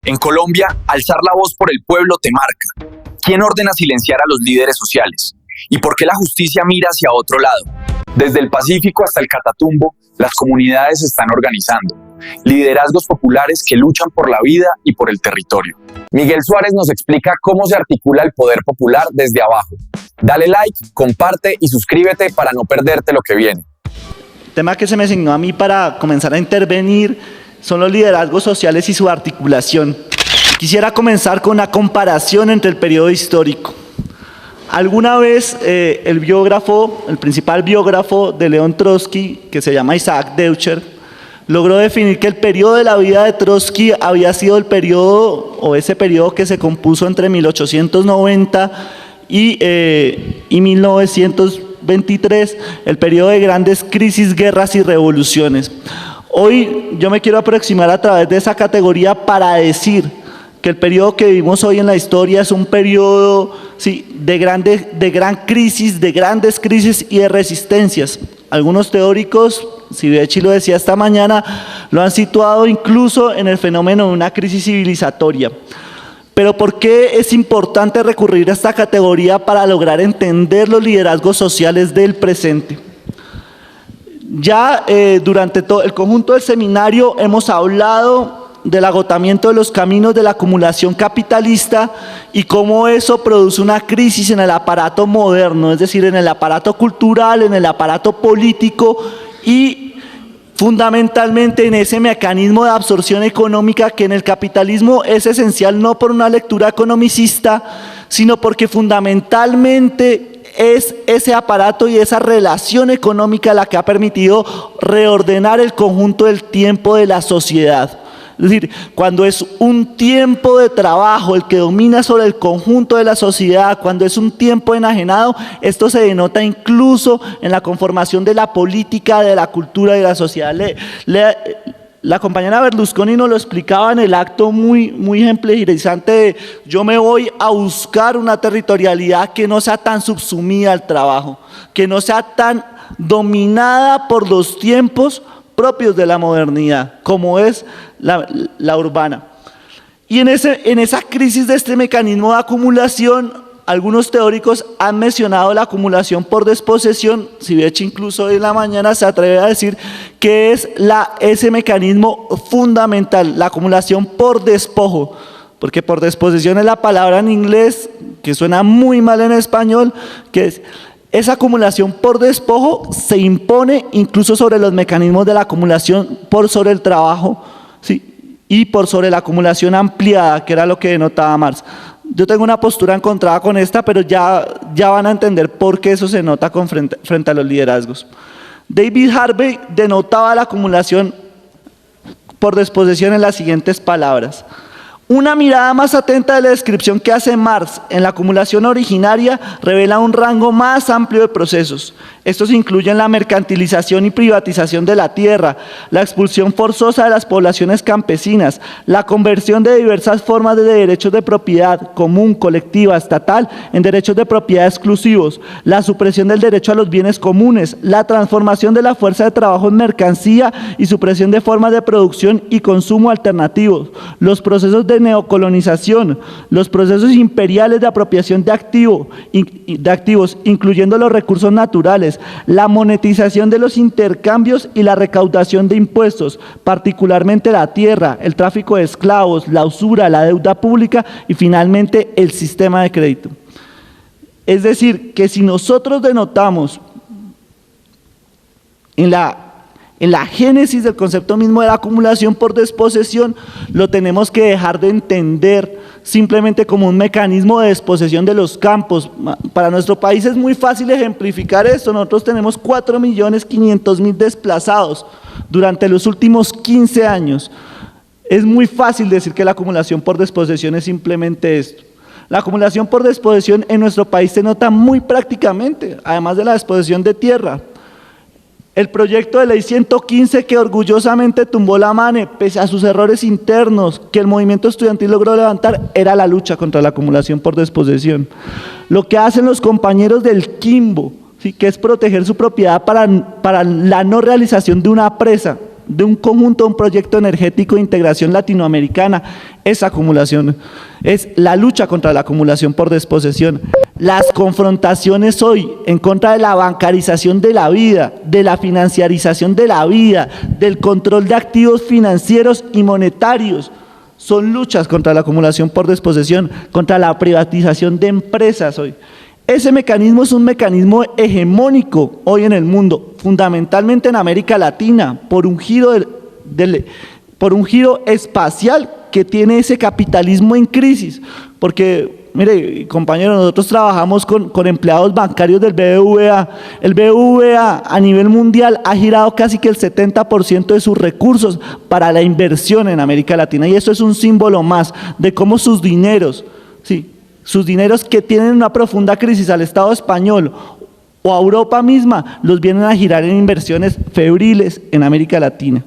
En Colombia, alzar la voz por el pueblo te marca. ¿Quién ordena silenciar a los líderes sociales? ¿Y por qué la justicia mira hacia otro lado? Desde el Pacífico hasta el Catatumbo, las comunidades se están organizando. Liderazgos populares que luchan por la vida y por el territorio. Miguel Suárez nos explica cómo se articula el poder popular desde abajo. Dale like, comparte y suscríbete para no perderte lo que viene. El tema que se me asignó a mí para comenzar a intervenir son los liderazgos sociales y su articulación. Quisiera comenzar con una comparación entre el periodo histórico. Alguna vez el principal biógrafo de León Trotsky, que se llama Isaac Deutscher, logró definir que el periodo de la vida de Trotsky había sido el periodo, o ese periodo que se compuso entre 1890 y 1923, el periodo de grandes crisis, guerras y revoluciones. Hoy yo me quiero aproximar a través de esa categoría para decir que el periodo que vivimos hoy en la historia es un periodo de gran crisis, de grandes crisis y de resistencias. Algunos teóricos, Sivechi lo decía esta mañana, lo han situado incluso en el fenómeno de una crisis civilizatoria. Pero ¿por qué es importante recurrir a esta categoría para lograr entender los liderazgos sociales del presente? Ya durante todo el conjunto del seminario hemos hablado del agotamiento de los caminos de la acumulación capitalista y cómo eso produce una crisis en el aparato moderno, es decir, en el aparato cultural, en el aparato político y fundamentalmente en ese mecanismo de absorción económica que en el capitalismo es esencial no por una lectura economicista, sino porque fundamentalmente es ese aparato y esa relación económica la que ha permitido reordenar el conjunto del tiempo de la sociedad. Es decir, cuando es un tiempo de trabajo el que domina sobre el conjunto de la sociedad, cuando es un tiempo enajenado, esto se denota incluso en la conformación de la política, de la cultura y de la sociedad. La compañera Berlusconi nos lo explicaba en el acto muy ejemplarizante de yo me voy a buscar una territorialidad que no sea tan subsumida al trabajo, que no sea tan dominada por los tiempos propios de la modernidad, como es la urbana. Y en esa crisis de este mecanismo de acumulación, algunos teóricos han mencionado la acumulación por desposesión. Sivechi incluso hoy en la mañana se atreve a decir que es ese mecanismo fundamental, la acumulación por despojo, porque por desposesión es la palabra en inglés que suena muy mal en español, que es esa acumulación por despojo se impone incluso sobre los mecanismos de la acumulación por sobre el trabajo, ¿sí? Y por sobre la acumulación ampliada, que era lo que denotaba Marx. Yo tengo una postura encontrada con esta, pero ya van a entender por qué eso se nota frente a los liderazgos. David Harvey denotaba la acumulación por desposesión en las siguientes palabras. Una mirada más atenta de la descripción que hace Marx en la acumulación originaria revela un rango más amplio de procesos. Estos incluyen la mercantilización y privatización de la tierra, la expulsión forzosa de las poblaciones campesinas, la conversión de diversas formas de derechos de propiedad común, colectiva, estatal, en derechos de propiedad exclusivos, la supresión del derecho a los bienes comunes, la transformación de la fuerza de trabajo en mercancía y supresión de formas de producción y consumo alternativos, los procesos de neocolonización, los procesos imperiales de apropiación de activos, incluyendo los recursos naturales, la monetización de los intercambios y la recaudación de impuestos, particularmente la tierra, el tráfico de esclavos, la usura, la deuda pública y finalmente el sistema de crédito. Es decir, que si nosotros denotamos en la génesis del concepto mismo de la acumulación por desposesión, lo tenemos que dejar de entender simplemente como un mecanismo de desposesión de los campos. Para nuestro país es muy fácil ejemplificar esto. Nosotros tenemos 4.500.000 desplazados durante los últimos 15 años. Es muy fácil decir que la acumulación por desposesión es simplemente esto. La acumulación por desposesión en nuestro país se nota muy prácticamente, además de la desposesión de tierra. El proyecto de ley 115 que orgullosamente tumbó la MANE, pese a sus errores internos, que el movimiento estudiantil logró levantar, era la lucha contra la acumulación por desposesión. Lo que hacen los compañeros del Quimbo, ¿sí?, que es proteger su propiedad para la no realización de una presa, de un conjunto, un proyecto energético de integración latinoamericana, es acumulación, es la lucha contra la acumulación por desposesión. Las confrontaciones hoy en contra de la bancarización de la vida, de la financiarización de la vida, del control de activos financieros y monetarios, son luchas contra la acumulación por desposesión, contra la privatización de empresas hoy. Ese mecanismo es un mecanismo hegemónico hoy en el mundo, fundamentalmente en América Latina, por un giro espacial que tiene ese capitalismo en crisis. Porque, mire, compañeros, nosotros trabajamos con empleados bancarios del BBVA. El BBVA a nivel mundial ha girado casi que el 70% de sus recursos para la inversión en América Latina. Y eso es un símbolo más de cómo sus dineros, sí, sus dineros que tienen una profunda crisis al Estado español o a Europa misma, los vienen a girar en inversiones febriles en América Latina.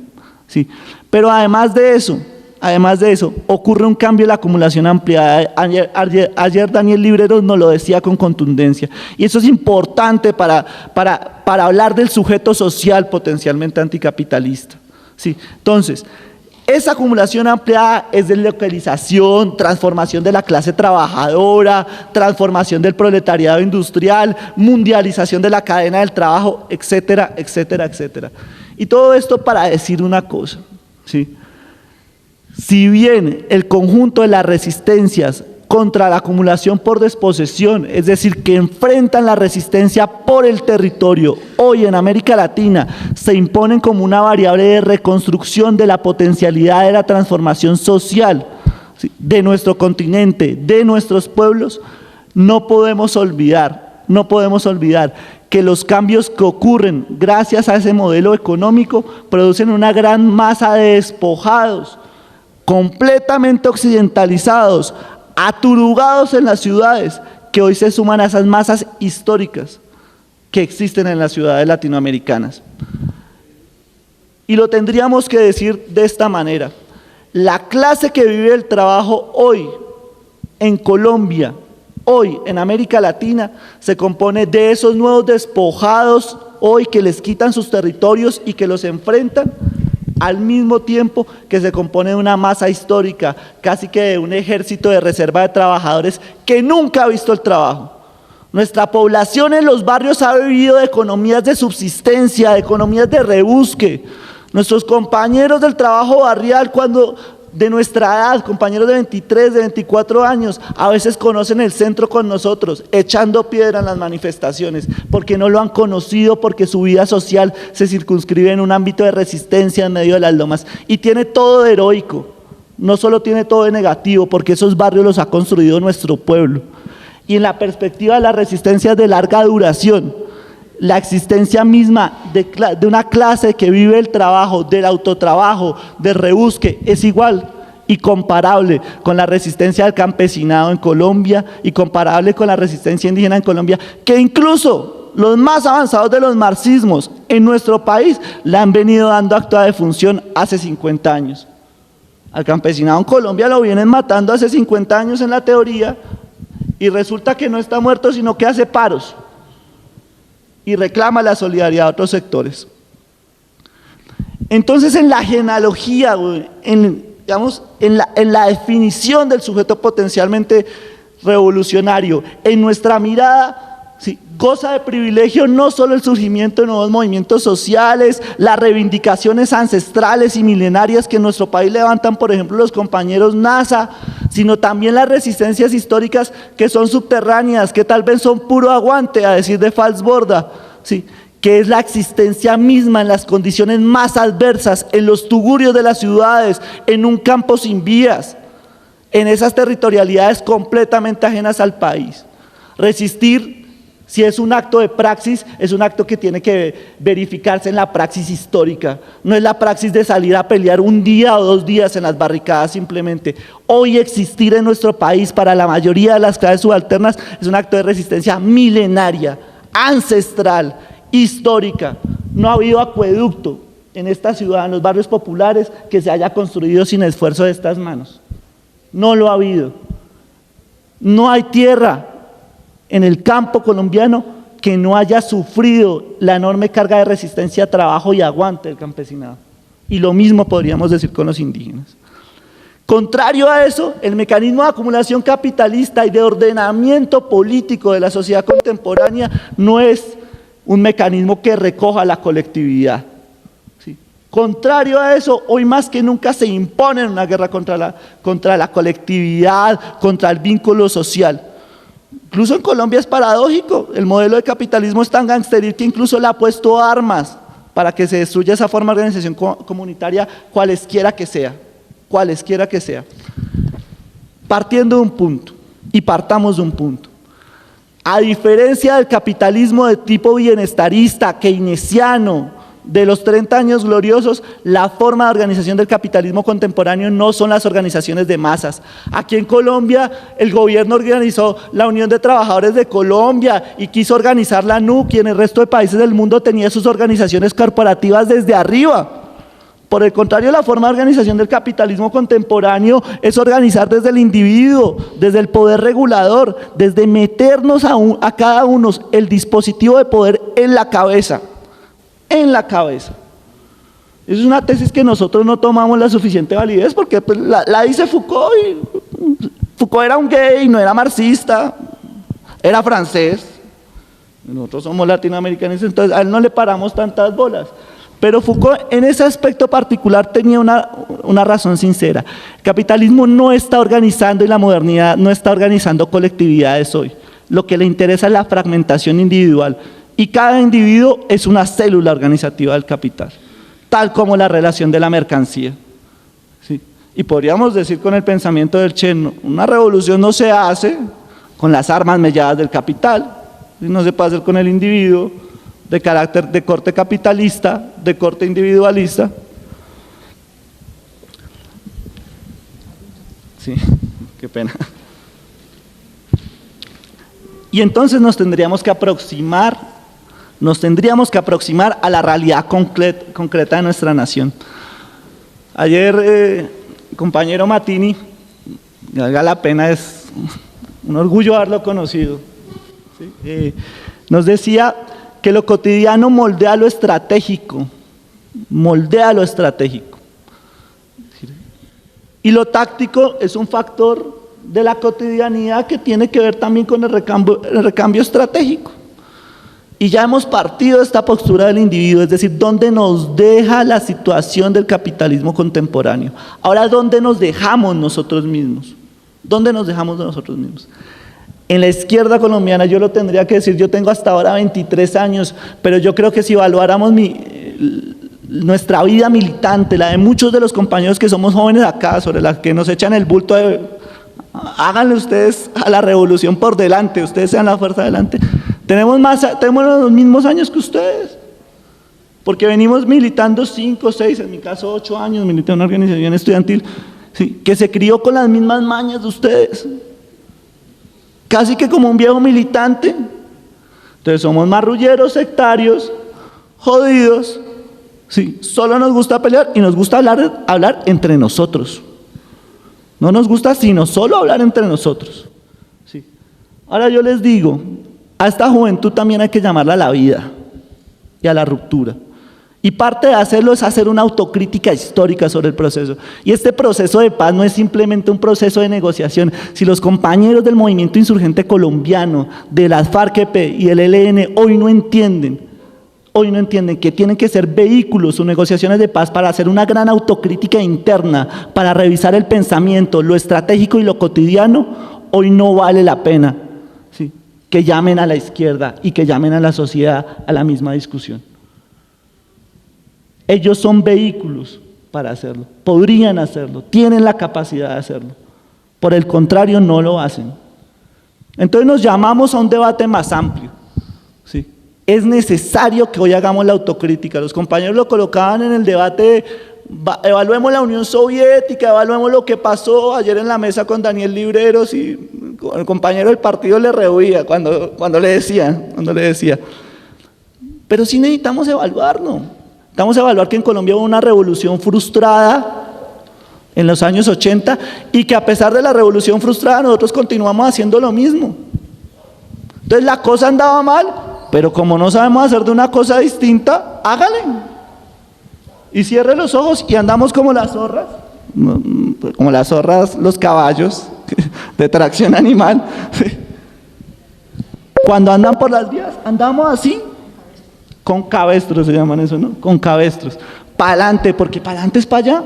Sí. Pero además de eso, ocurre un cambio en la acumulación ampliada. Ayer Daniel Libreros nos lo decía con contundencia. Y eso es importante para hablar del sujeto social potencialmente anticapitalista. Sí. Entonces, esa acumulación ampliada es deslocalización, transformación de la clase trabajadora, transformación del proletariado industrial, mundialización de la cadena del trabajo, etcétera, etcétera, etcétera. Y todo esto para decir una cosa, ¿sí? Si bien el conjunto de las resistencias contra la acumulación por desposesión, es decir, que enfrentan la resistencia por el territorio, hoy en América Latina se imponen como una variable de reconstrucción de la potencialidad de la transformación social, ¿sí?, de nuestro continente, de nuestros pueblos, no podemos olvidar que los cambios que ocurren gracias a ese modelo económico producen una gran masa de despojados, completamente occidentalizados, aturugados en las ciudades, que hoy se suman a esas masas históricas que existen en las ciudades latinoamericanas. Y lo tendríamos que decir de esta manera: la clase que vive el trabajo hoy en Colombia, hoy en América Latina, se compone de esos nuevos despojados hoy que les quitan sus territorios y que los enfrentan, al mismo tiempo que se compone de una masa histórica, casi que de un ejército de reserva de trabajadores que nunca ha visto el trabajo. Nuestra población en los barrios ha vivido de economías de subsistencia, de economías de rebusque. Nuestros compañeros del trabajo barrial, cuando de nuestra edad, compañeros de 23, de 24 años, a veces conocen el centro con nosotros, echando piedra en las manifestaciones, porque no lo han conocido, porque su vida social se circunscribe en un ámbito de resistencia en medio de las lomas. Y tiene todo de heroico, no solo tiene todo de negativo, porque esos barrios los ha construido nuestro pueblo. Y en la perspectiva de las resistencias de larga duración, la existencia misma de una clase que vive el trabajo, del autotrabajo, del rebusque, es igual y comparable con la resistencia del campesinado en Colombia y comparable con la resistencia indígena en Colombia, que incluso los más avanzados de los marxismos en nuestro país le han venido dando acto de función hace 50 años. Al campesinado en Colombia lo vienen matando hace 50 años en la teoría y resulta que no está muerto, sino que hace paros y reclama la solidaridad de otros sectores. Entonces, en la genealogía, en la definición del sujeto potencialmente revolucionario, en nuestra mirada, sí, goza de privilegio no solo el surgimiento de nuevos movimientos sociales, las reivindicaciones ancestrales y milenarias que en nuestro país levantan, por ejemplo, los compañeros NASA, sino también las resistencias históricas que son subterráneas, que tal vez son puro aguante, a decir de Falsborda, ¿sí?, que es la existencia misma en las condiciones más adversas, en los tugurios de las ciudades, en un campo sin vías, en esas territorialidades completamente ajenas al país. Resistir, si es un acto de praxis, es un acto que tiene que verificarse en la praxis histórica. No es la praxis de salir a pelear un día o 2 días en las barricadas simplemente. Hoy existir en nuestro país para la mayoría de las clases subalternas es un acto de resistencia milenaria, ancestral, histórica. No ha habido acueducto en esta ciudad, en los barrios populares, que se haya construido sin esfuerzo de estas manos. No lo ha habido. No hay tierra en el campo colombiano que no haya sufrido la enorme carga de resistencia, trabajo y aguante del campesinado. Y lo mismo podríamos decir con los indígenas. Contrario a eso, el mecanismo de acumulación capitalista y de ordenamiento político de la sociedad contemporánea no es un mecanismo que recoja la colectividad. ¿Sí? Contrario a eso, hoy más que nunca se impone una guerra contra la colectividad, contra el vínculo social. Incluso en Colombia es paradójico, el modelo de capitalismo es tan gangsteril que incluso le ha puesto armas para que se destruya esa forma de organización comunitaria, cualesquiera que sea. Partiendo de un punto, y partamos de un punto. A diferencia del capitalismo de tipo bienestarista, keynesiano, de los 30 años gloriosos, la forma de organización del capitalismo contemporáneo no son las organizaciones de masas. Aquí en Colombia, el gobierno organizó la Unión de Trabajadores de Colombia y quiso organizar la NUC, y en el resto de países del mundo tenía sus organizaciones corporativas desde arriba. Por el contrario, la forma de organización del capitalismo contemporáneo es organizar desde el individuo, desde el poder regulador, desde meternos a cada uno el dispositivo de poder en la cabeza. Es una tesis que nosotros no tomamos la suficiente validez porque pues, la dice Foucault, y Foucault era un gay, no era marxista, era francés. Nosotros somos latinoamericanos, entonces a él no le paramos tantas bolas. Pero Foucault en ese aspecto particular tenía una razón sincera. El capitalismo no está organizando y la modernidad no está organizando colectividades hoy. Lo que le interesa es la fragmentación individual. Y cada individuo es una célula organizativa del capital, tal como la relación de la mercancía. ¿Sí? Y podríamos decir con el pensamiento del Che, una revolución no se hace con las armas melladas del capital, no se puede hacer con el individuo de corte capitalista, de corte individualista. Sí, qué pena. Y entonces nos tendríamos que aproximar a la realidad concreta de nuestra nación. Ayer, el compañero Matini, valga la pena, es un orgullo haberlo conocido, ¿sí? Nos decía que lo cotidiano moldea lo estratégico, y lo táctico es un factor de la cotidianidad que tiene que ver también con el recambio estratégico. Y ya hemos partido de esta postura del individuo, es decir, ¿dónde nos deja la situación del capitalismo contemporáneo? Ahora, ¿dónde nos dejamos nosotros mismos? En la izquierda colombiana, yo lo tendría que decir, yo tengo hasta ahora 23 años, pero yo creo que si evaluáramos nuestra vida militante, la de muchos de los compañeros que somos jóvenes acá, sobre las que nos echan el bulto háganle ustedes a la revolución por delante, ustedes sean la fuerza adelante. Tenemos los mismos años que ustedes, porque venimos militando 5, 6, en mi caso 8 años, milité en una organización estudiantil, ¿sí?, que se crió con las mismas mañas de ustedes, casi que como un viejo militante. Entonces somos marrulleros, sectarios, jodidos, ¿sí? Solo nos gusta pelear y nos gusta hablar entre nosotros. No nos gusta sino solo hablar entre nosotros. ¿Sí? Ahora yo les digo, a esta juventud también hay que llamarla a la vida y a la ruptura. Y parte de hacerlo es hacer una autocrítica histórica sobre el proceso. Y este proceso de paz no es simplemente un proceso de negociación. Si los compañeros del movimiento insurgente colombiano, de las FARC-EP y el ELN hoy no entienden que tienen que ser vehículos o negociaciones de paz para hacer una gran autocrítica interna, para revisar el pensamiento, lo estratégico y lo cotidiano, hoy no vale la pena, ¿sí?, que llamen a la izquierda y que llamen a la sociedad a la misma discusión. Ellos son vehículos para hacerlo, podrían hacerlo, tienen la capacidad de hacerlo. Por el contrario, no lo hacen. Entonces nos llamamos a un debate más amplio, ¿sí? Es necesario que hoy hagamos la autocrítica. Los compañeros lo colocaban en el debate, evaluemos la Unión Soviética, evaluemos lo que pasó ayer en la mesa con Daniel Libreros, y el compañero del partido le rehuía cuando le decía. Pero sí necesitamos evaluarlo. Necesitamos evaluar que en Colombia hubo una revolución frustrada en los años 80 y que a pesar de la revolución frustrada nosotros continuamos haciendo lo mismo. Entonces la cosa andaba mal, pero como no sabemos hacer de una cosa distinta, hágale. y cierre los ojos y andamos como las zorras, como las zorras, los caballos de tracción animal. Cuando andan por las vías, andamos así, con cabestros se llaman eso, ¿no? Con cabestros. Para adelante, porque para adelante es para allá.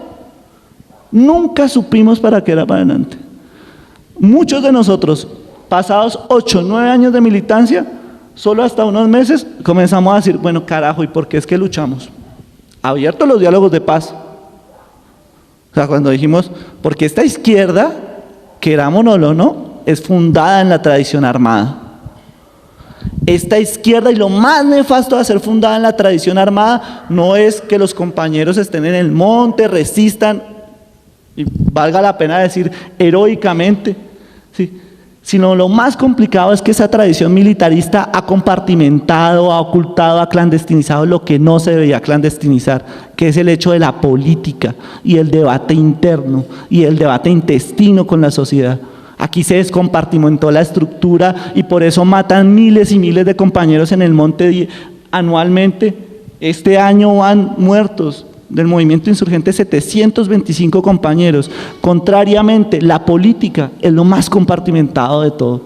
Nunca supimos para qué era para adelante. Muchos de nosotros, pasados 8, 9 años de militancia, solo hasta unos meses comenzamos a decir, bueno, carajo, ¿y por qué es que luchamos? Abiertos los diálogos de paz. O sea, cuando dijimos, porque esta izquierda, querámonoslo o no, es fundada en la tradición armada. Esta izquierda, y lo más nefasto de ser fundada en la tradición armada, no es que los compañeros estén en el monte, resistan, y valga la pena decir heroicamente, ¿sí? Sino lo más complicado es que esa tradición militarista ha compartimentado, ha ocultado, ha clandestinizado lo que no se debía clandestinizar, que es el hecho de la política y el debate interno y el debate intestino con la sociedad. Aquí se descompartimentó la estructura y por eso matan miles y miles de compañeros en el monte anualmente. Este año van muertos del movimiento insurgente 725 compañeros. Contrariamente, la política es lo más compartimentado de todo.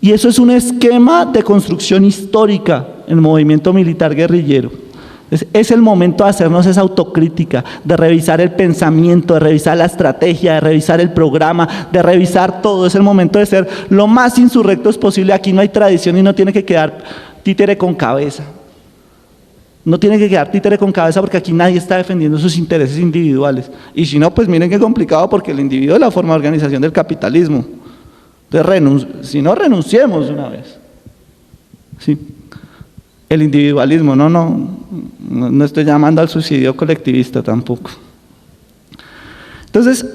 Y eso es un esquema de construcción histórica en el movimiento militar guerrillero. Es el momento de hacernos esa autocrítica, de revisar el pensamiento, de revisar la estrategia, de revisar el programa, de revisar todo. Es el momento de ser lo más insurrectos posible. Aquí no hay tradición y no tiene que quedar títere con cabeza. No tiene que quedar títere con cabeza porque aquí nadie está defendiendo sus intereses individuales. Y si no, pues miren qué complicado, porque el individuo es la forma de organización del capitalismo. Entonces, si no, renunciemos de una vez. Sí. El individualismo, no estoy llamando al suicidio colectivista tampoco. Entonces,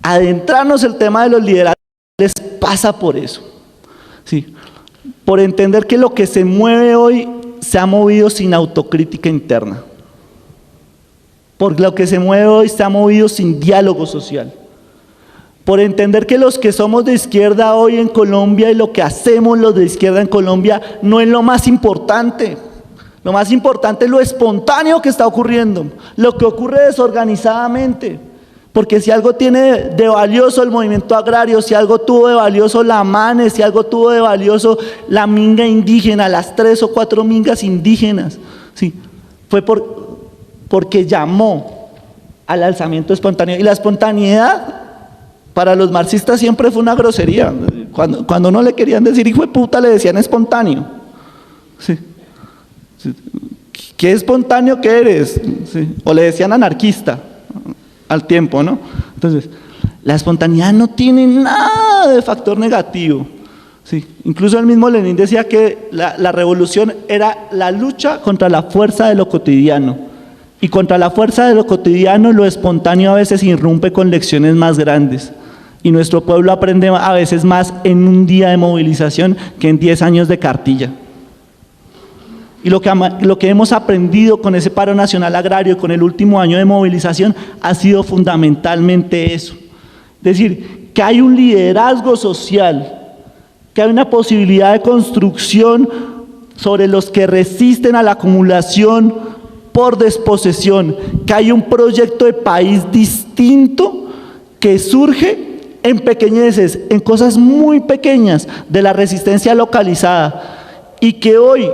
adentrarnos el tema de los liderazgos pasa por eso, ¿sí? Por entender que lo que se mueve hoy se ha movido sin autocrítica interna. Por lo que se mueve hoy se ha movido sin diálogo social. Por entender que los que somos de izquierda hoy en Colombia y lo que hacemos los de izquierda en Colombia no es lo más importante. Lo más importante es lo espontáneo que está ocurriendo, lo que ocurre desorganizadamente. Porque si algo tiene de valioso el movimiento agrario, si algo tuvo de valioso la MANE, si algo tuvo de valioso la minga indígena, las 3 o 4 mingas indígenas, ¿sí? Fue porque llamó al alzamiento espontáneo. Y la espontaneidad para los marxistas siempre fue una grosería. Cuando no le querían decir hijo de puta, le decían espontáneo. ¿Sí? ¿Sí? ¿Qué espontáneo que eres? ¿Sí? O le decían anarquista al tiempo, ¿no? Entonces, la espontaneidad no tiene nada de factor negativo. ¿Sí? Incluso el mismo Lenin decía que la revolución era la lucha contra la fuerza de lo cotidiano. Y contra la fuerza de lo cotidiano, lo espontáneo a veces irrumpe con lecciones más grandes. Y nuestro pueblo aprende a veces más en un día de movilización que en 10 años de cartilla. Y lo que hemos aprendido con ese paro nacional agrario, con el último año de movilización, ha sido fundamentalmente eso. Es decir, que hay un liderazgo social, que hay una posibilidad de construcción sobre los que resisten a la acumulación por desposesión, que hay un proyecto de país distinto que surge en pequeñeces, en cosas muy pequeñas de la resistencia localizada y que hoy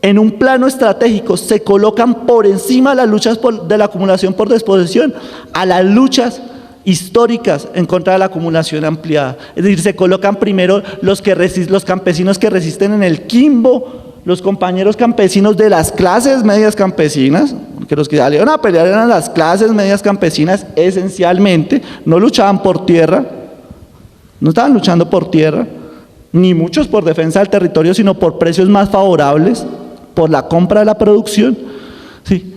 en un plano estratégico se colocan por encima de las luchas de la acumulación por desposesión a las luchas históricas en contra de la acumulación ampliada. Es decir, se colocan primero los campesinos que resisten en el Quimbo, los compañeros campesinos de las clases medias campesinas, que los que salieron a pelear eran las clases medias campesinas esencialmente, no luchaban por tierra, no estaban luchando por tierra, ni muchos por defensa del territorio, sino por precios más favorables, por la compra de la producción, ¿sí?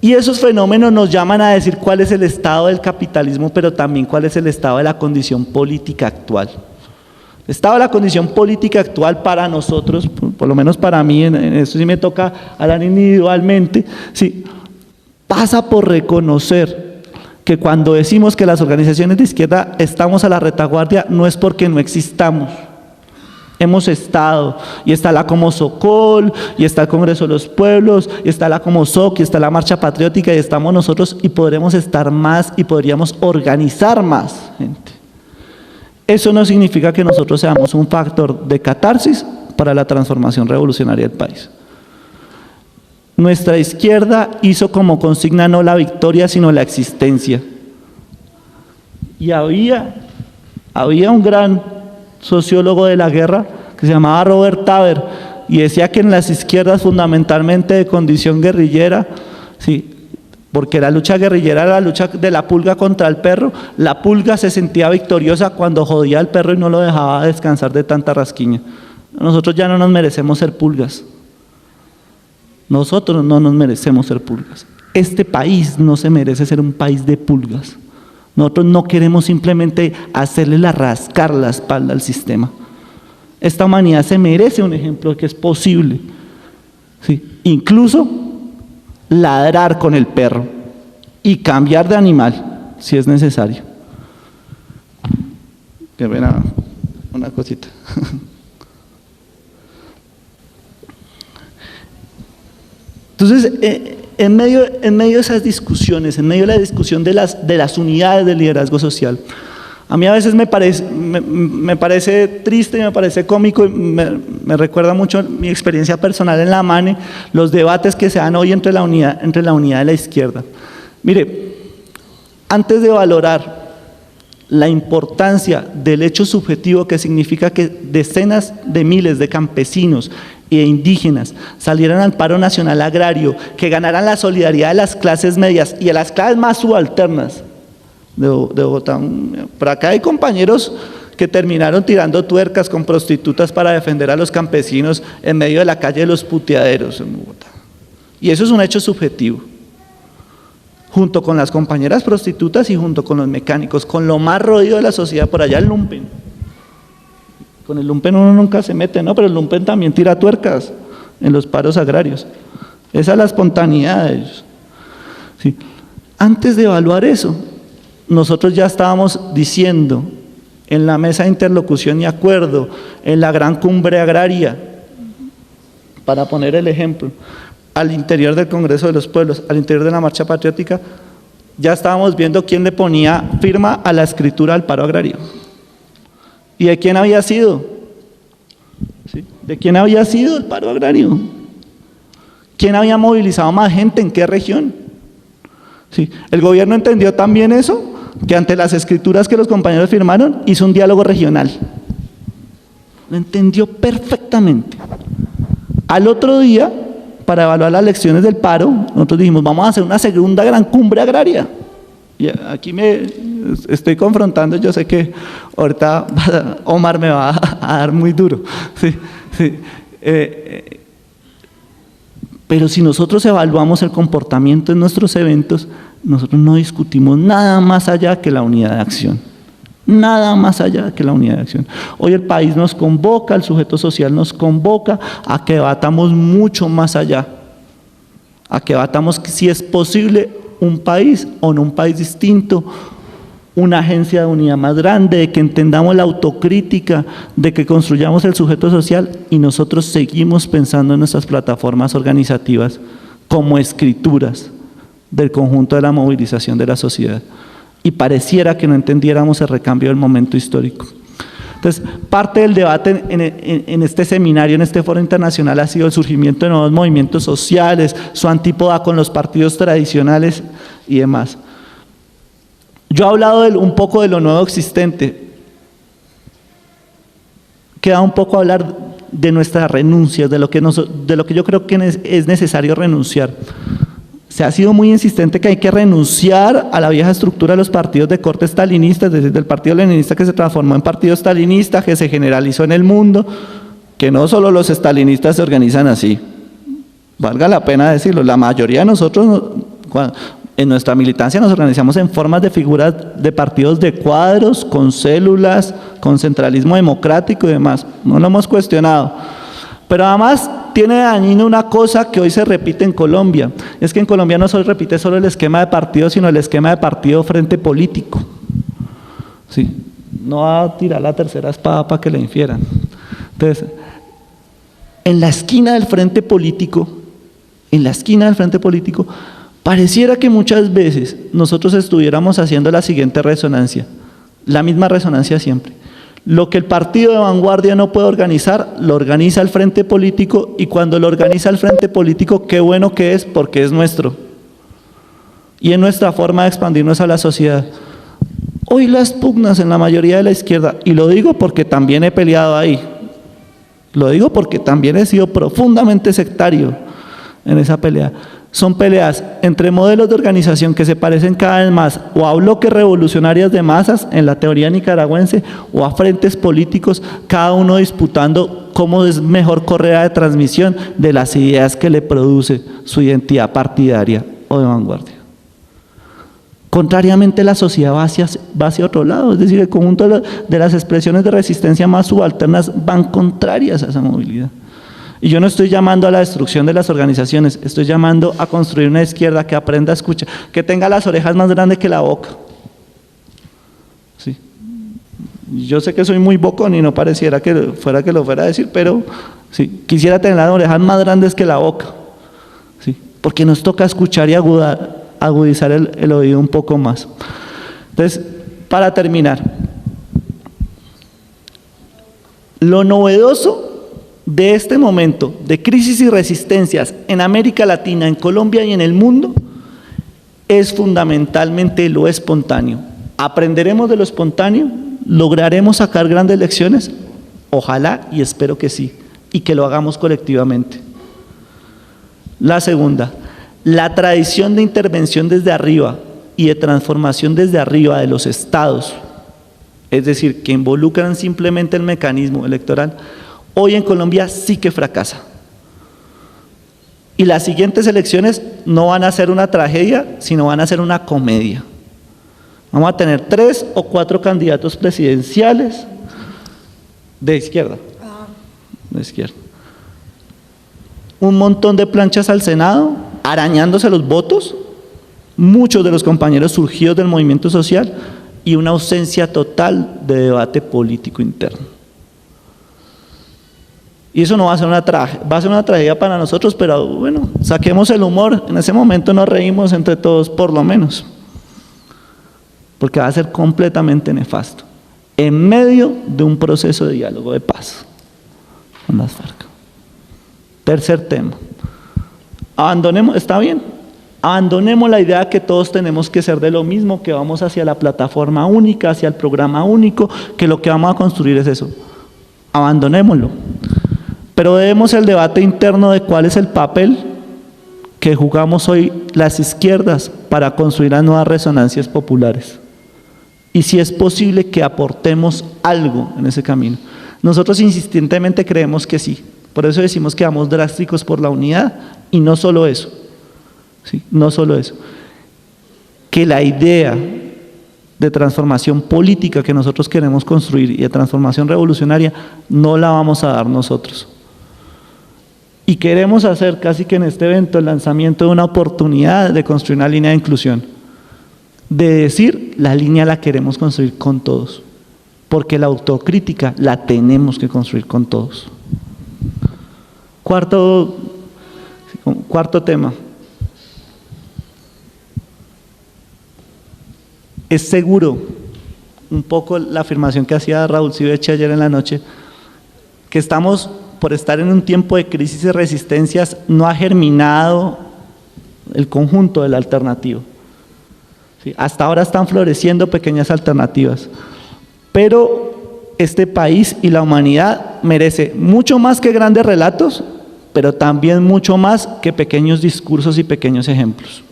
Y esos fenómenos nos llaman a decir cuál es el estado del capitalismo, pero también cuál es el estado de la condición política actual. El estado de la condición política actual para nosotros, por lo menos para mí, en eso sí me toca hablar individualmente, sí, pasa por reconocer que cuando decimos que las organizaciones de izquierda estamos a la retaguardia, no es porque no existamos, hemos estado, y está la Comosocol, y está el Congreso de los Pueblos, y está la Comosoc, y está la Marcha Patriótica, y estamos nosotros, y podremos estar más, y podríamos organizar más gente. Eso no significa que nosotros seamos un factor de catarsis para la transformación revolucionaria del país. Nuestra izquierda hizo como consigna no la victoria, sino la existencia. Y había un gran sociólogo de la guerra que se llamaba Robert Taber, y decía que en las izquierdas fundamentalmente de condición guerrillera, sí, porque la lucha guerrillera era la lucha de la pulga contra el perro, la pulga se sentía victoriosa cuando jodía al perro y no lo dejaba descansar de tanta rasquiña. Nosotros ya no nos merecemos ser pulgas. Nosotros no nos merecemos ser pulgas. Este país no se merece ser un país de pulgas. Nosotros no queremos simplemente rascar la espalda al sistema. Esta humanidad se merece un ejemplo de que es posible. ¿Sí? Incluso ladrar con el perro y cambiar de animal si es necesario. Que ven una cosita. Entonces, en medio de esas discusiones, en medio de la discusión de las unidades del liderazgo social, a mí a veces me parece triste, me parece cómico, me recuerda mucho mi experiencia personal en la MANE, los debates que se dan hoy entre la unidad de la izquierda. Mire, antes de valorar la importancia del hecho subjetivo que significa que decenas de miles de campesinos e indígenas salieran al paro nacional agrario, que ganaran la solidaridad de las clases medias y de las clases más subalternas de Bogotá. Por acá hay compañeros que terminaron tirando tuercas con prostitutas para defender a los campesinos en medio de la calle de los puteaderos en Bogotá. Y eso es un hecho subjetivo. Junto con las compañeras prostitutas y junto con los mecánicos, con lo más roído de la sociedad, por allá el lumpen. Con el lumpen uno nunca se mete, ¿no? Pero el lumpen también tira tuercas en los paros agrarios. Esa es la espontaneidad de ellos. Sí. Antes de evaluar eso, nosotros ya estábamos diciendo en la mesa de interlocución y acuerdo, en la gran cumbre agraria, para poner el ejemplo, al interior del Congreso de los Pueblos, al interior de la Marcha Patriótica, ya estábamos viendo quién le ponía firma a la escritura al paro agrario. ¿Y de quién había sido? ¿Sí? ¿De quién había sido el paro agrario? ¿Quién había movilizado más gente? ¿En qué región? ¿Sí? El gobierno entendió también eso, que ante las escrituras que los compañeros firmaron, hizo un diálogo regional. Lo entendió perfectamente. Al otro día, para evaluar las lecciones del paro, nosotros dijimos, vamos a hacer una segunda gran cumbre agraria. Y aquí me estoy confrontando, yo sé que ahorita Omar me va a dar muy duro. Sí, sí. Pero si nosotros evaluamos el comportamiento en nuestros eventos, nosotros no discutimos nada más allá que la unidad de acción. Nada más allá que la unidad de acción. Hoy el país nos convoca, el sujeto social nos convoca a que debatamos mucho más allá. A que debatamos si es posible un país o no un país distinto, una agencia de unidad más grande, de que entendamos la autocrítica, de que construyamos el sujeto social y nosotros seguimos pensando en nuestras plataformas organizativas como escrituras del conjunto de la movilización de la sociedad. Y pareciera que no entendiéramos el recambio del momento histórico. Entonces, parte del debate en este seminario, en este foro internacional, ha sido el surgimiento de nuevos movimientos sociales, su antípoda con los partidos tradicionales y demás. Yo he hablado un poco de lo nuevo existente. Queda un poco hablar de nuestras renuncias, de lo que yo creo que es necesario renunciar. Se ha sido muy insistente que hay que renunciar a la vieja estructura de los partidos de corte stalinista, es decir, del partido leninista que se transformó en partido stalinista, que se generalizó en el mundo, que no solo los stalinistas se organizan así. Valga la pena decirlo, la mayoría de nosotros en nuestra militancia nos organizamos en formas de figuras de partidos de cuadros, con células, con centralismo democrático y demás. No lo hemos cuestionado. Pero además tiene dañino una cosa que hoy se repite en Colombia. Es que en Colombia no se repite solo el esquema de partido, sino el esquema de partido frente político. ¿Sí? No va a tirar la tercera espada para que le infieran. Entonces, en la esquina del frente político, pareciera que muchas veces nosotros estuviéramos haciendo la siguiente resonancia, la misma resonancia siempre. Lo que el partido de vanguardia no puede organizar, lo organiza el frente político, y cuando lo organiza el frente político, qué bueno que es, porque es nuestro. Y es nuestra forma de expandirnos a la sociedad. Hoy las pugnas en la mayoría de la izquierda, y lo digo porque también he peleado ahí, lo digo porque también he sido profundamente sectario en esa pelea, son peleas entre modelos de organización que se parecen cada vez más o a bloques revolucionarios de masas en la teoría nicaragüense o a frentes políticos, cada uno disputando cómo es mejor correa de transmisión de las ideas que le produce su identidad partidaria o de vanguardia. Contrariamente, la sociedad va hacia otro lado, es decir, el conjunto de las expresiones de resistencia más subalternas van contrarias a esa movilidad. Y yo no estoy llamando a la destrucción de las organizaciones, estoy llamando a construir una izquierda que aprenda a escuchar, que tenga las orejas más grandes que la boca. Sí. Yo sé que soy muy bocón y no pareciera que lo fuera a decir, pero sí, quisiera tener las orejas más grandes que la boca. Sí. Porque nos toca escuchar y agudizar el oído un poco más. Entonces, para terminar, lo novedoso de este momento de crisis y resistencias en América Latina, en Colombia y en el mundo, es fundamentalmente lo espontáneo. ¿Aprenderemos de lo espontáneo? ¿Lograremos sacar grandes lecciones? Ojalá y espero que sí, y que lo hagamos colectivamente. La segunda, la tradición de intervención desde arriba y de transformación desde arriba de los estados, es decir, que involucran simplemente el mecanismo electoral, hoy en Colombia sí que fracasa. Y las siguientes elecciones no van a ser una tragedia, sino van a ser una comedia. Vamos a tener 3 o 4 candidatos presidenciales de izquierda. Un montón de planchas al Senado, arañándose los votos, muchos de los compañeros surgidos del movimiento social, y una ausencia total de debate político interno. Y eso no va a ser una tragedia, va a ser una tragedia para nosotros, pero bueno, saquemos el humor, en ese momento nos reímos entre todos por lo menos, porque va a ser completamente nefasto, en medio de un proceso de diálogo de paz con las FARC. Tercer tema, abandonemos, está bien, abandonemos la idea que todos tenemos que ser de lo mismo, que vamos hacia la plataforma única, hacia el programa único, que lo que vamos a construir es eso, abandonémoslo. Pero debemos el debate interno de cuál es el papel que jugamos hoy las izquierdas para construir las nuevas resonancias populares. Y si es posible que aportemos algo en ese camino. Nosotros insistentemente creemos que sí. Por eso decimos que vamos drásticos por la unidad, y no solo eso. ¿Sí? No solo eso. Que la idea de transformación política que nosotros queremos construir y de transformación revolucionaria no la vamos a dar nosotros. Y queremos hacer casi que en este evento el lanzamiento de una oportunidad de construir una línea de inclusión, de decir, la línea la queremos construir con todos, porque la autocrítica la tenemos que construir con todos. Cuarto tema. Es seguro, un poco la afirmación que hacía Raúl Siveche ayer en la noche, que estamos, por estar en un tiempo de crisis y resistencias, no ha germinado el conjunto de la alternativa. ¿Sí? Hasta ahora están floreciendo pequeñas alternativas, pero este país y la humanidad merece mucho más que grandes relatos, pero también mucho más que pequeños discursos y pequeños ejemplos.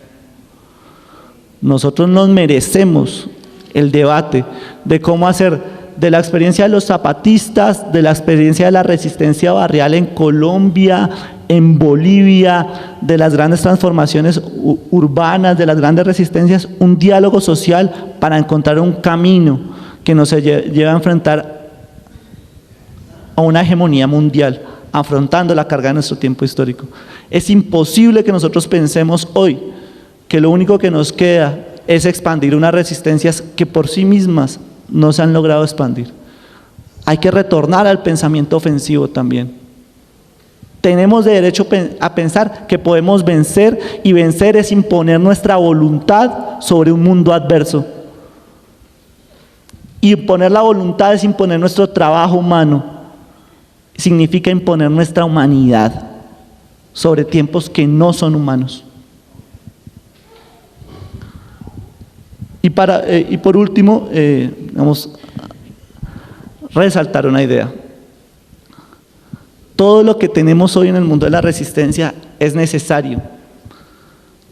Nosotros nos merecemos el debate de cómo hacer de la experiencia de los zapatistas, de la experiencia de la resistencia barrial en Colombia, en Bolivia, de las grandes transformaciones urbanas, de las grandes resistencias, un diálogo social para encontrar un camino que nos lleve a enfrentar a una hegemonía mundial, afrontando la carga de nuestro tiempo histórico. Es imposible que nosotros pensemos hoy que lo único que nos queda es expandir unas resistencias que por sí mismas no se han logrado expandir. hay que retornar al pensamiento ofensivo también. Tenemos derecho a pensar que podemos vencer, y vencer es imponer nuestra voluntad sobre un mundo adverso. Y imponer la voluntad es imponer nuestro trabajo humano. Significa imponer nuestra humanidad sobre tiempos que no son humanos. Y por último, vamos a resaltar una idea. Todo lo que tenemos hoy en el mundo de la resistencia es necesario.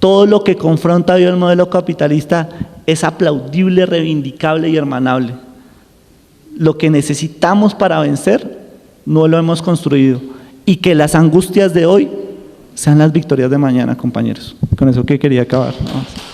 Todo lo que confronta hoy el modelo capitalista es aplaudible, reivindicable y hermanable. Lo que necesitamos para vencer no lo hemos construido. Y que las angustias de hoy sean las victorias de mañana, compañeros. Con eso que quería acabar, ¿no?